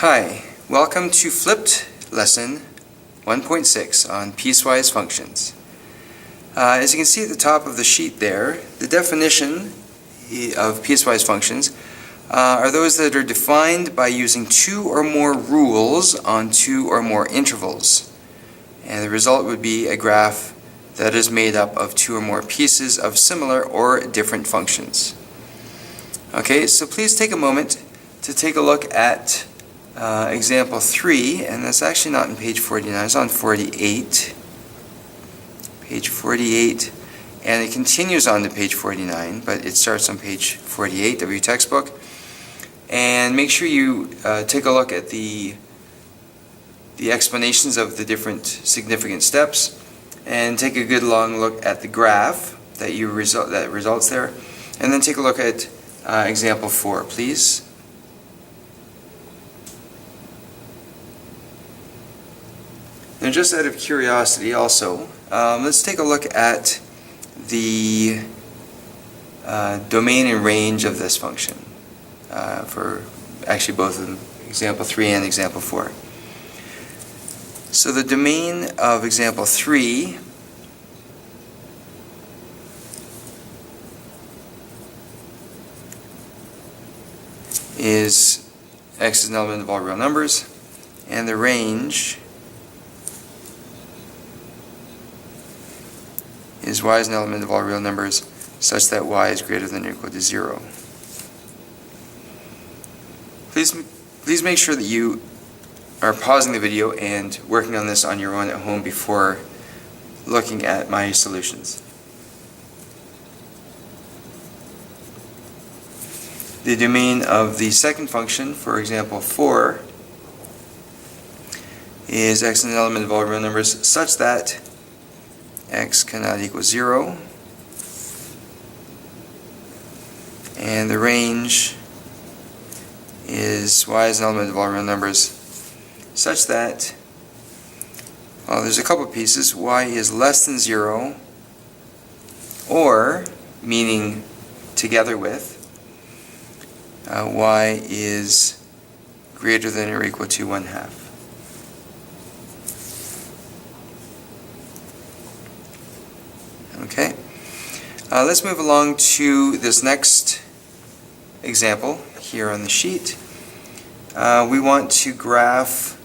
Hi, welcome to Flipped Lesson 1.6 on Piecewise Functions. As you can see at the top of the sheet there, the definition of piecewise functions are those that are defined by using two or more rules on two or more intervals. And the result would be a graph that is made up of two or more pieces of similar or different functions. Okay, so please take a moment to take a look at example 3, and that's actually not on page 49, it's on 48. Page 48, and it continues on to page 49, but it starts on page 48 of your textbook. And make sure you take a look at the explanations of the different significant steps, and take a good long look at the graph that results there, and then take a look at example 4, please. Now, just out of curiosity also, let's take a look at the domain and range of this function for actually both of them, example 3 and example 4. So the domain of example 3 is x is an element of all real numbers, and the range is y is an element of all real numbers such that y is greater than or equal to 0. Please make sure that you are pausing the video and working on this on your own at home before looking at my solutions. The domain of the second function, for example 4, is x is an element of all real numbers such that x cannot equal 0, and the range is y is an element of all real numbers such that, well, there's a couple pieces, y is less than 0, or, meaning together with, y is greater than or equal to 1/2. Okay, let's move along to this next example here on the sheet. We want to graph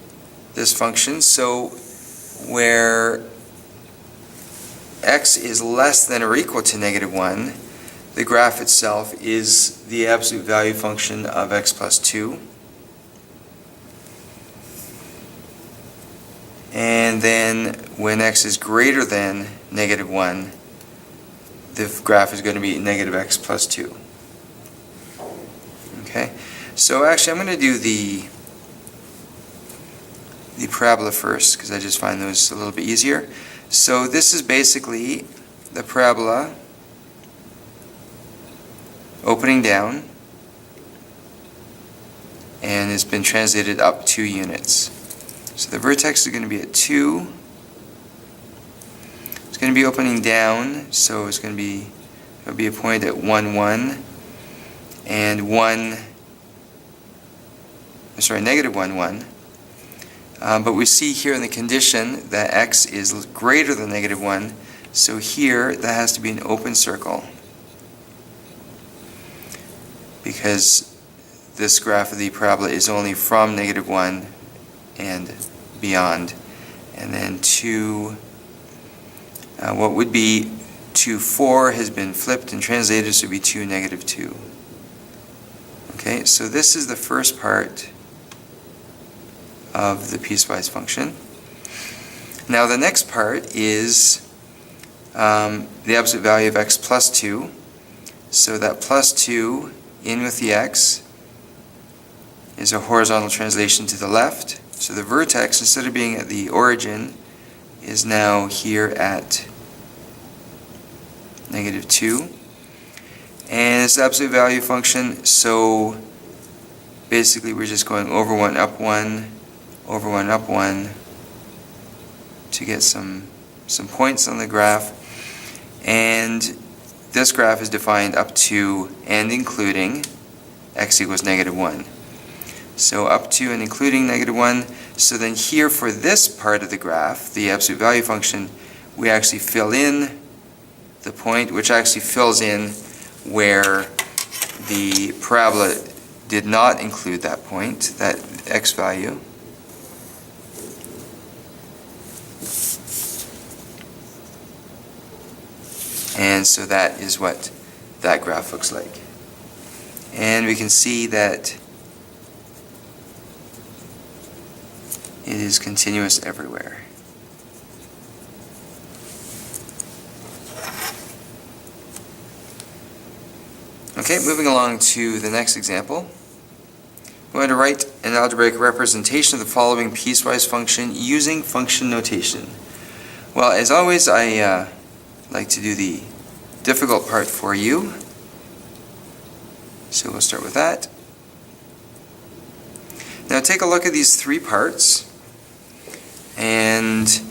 this function, so where x is less than or equal to -1, the graph itself is the absolute value function of x plus 2. And then when x is greater than -1, the graph is going to be negative x plus 2. Okay, so actually I'm going to do the parabola first, because I just find those a little bit easier. So this is basically the parabola opening down, and it's been translated up 2 units. So the vertex is going to be at 2. It's going to be opening down, so it's going to be, it'll be a point at 1, 1, and negative 1, 1. But we see here in the condition that x is greater than -1, so here that has to be an open circle, because this graph of the parabola is only from -1 and beyond. And then what would be 2, 4 has been flipped and translated, so it would be 2, -2. Okay, so this is the first part of the piecewise function. Now the next part is the absolute value of x plus 2. So that plus 2 in with the x is a horizontal translation to the left. So the vertex, instead of being at the origin, is now here at -2. And it's the absolute value function, so basically we're just going over 1, up 1, over 1, up 1 to get some points on the graph. And this graph is defined up to and including x equals -1. So up to and including -1. So then here for this part of the graph, the absolute value function, we actually fill in the point, which actually fills in where the parabola did not include that point, that x value. And so that is what that graph looks like. And we can see that it is continuous everywhere. Okay, moving along to the next example. We're going to write an algebraic representation of the following piecewise function using function notation. Well, as always, I like to do the difficult part for you. So we'll start with that. Now take a look at these three parts and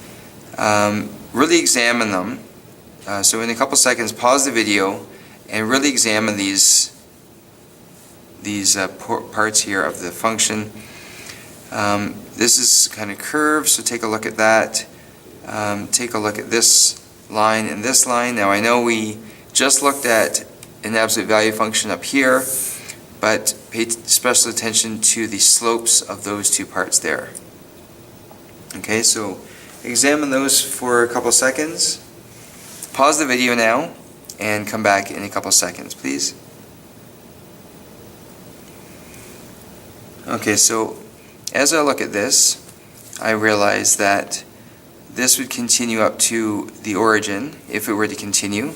really examine them. So in a couple seconds, pause the video and really examine these parts here of the function. This is kind of curved, so take a look at that. Take a look at this line and this line. Now I know we just looked at an absolute value function up here, but pay special attention to the slopes of those two parts there. Okay, so examine those for a couple seconds. Pause the video now and come back in a couple seconds, please. Okay, so as I look at this, I realize that this would continue up to the origin if it were to continue,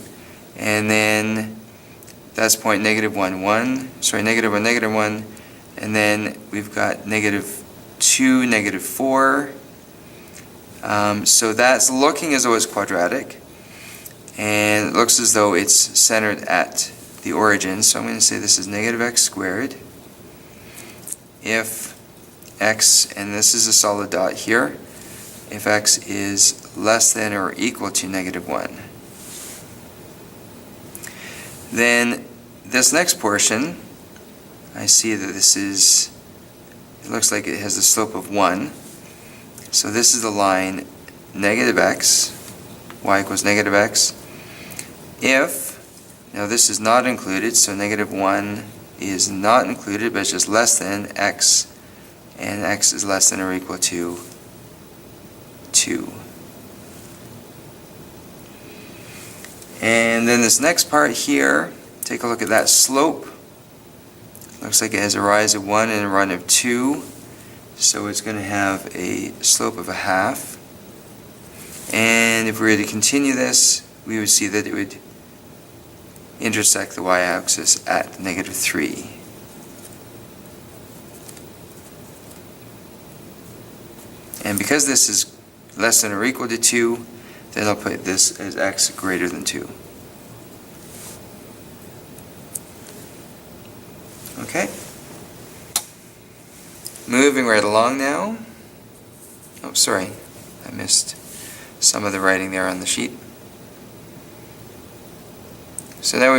and then that's point -1, -1, -1, and then we've got -2, -4. So that's looking as though it's quadratic, and it looks as though it's centered at the origin. So I'm going to say this is -x squared if x, and this is a solid dot here, if x is less than or equal to -1. Then this next portion, I see that this is, it looks like it has a slope of 1. So this is the line -x, y equals -x. If, now this is not included, so -1 is not included, but it's just less than x, and x is less than or equal to 2. And then this next part here, take a look at that slope. Looks like it has a rise of 1 and a run of 2. So it's going to have a slope of 1/2. And if we were to continue this, we would see that it would intersect the y-axis at -3. And because this is less than or equal to 2, then I'll put this as x greater than 2. Okay. Moving right along now. Oh, sorry, I missed some of the writing there on the sheet. So now we move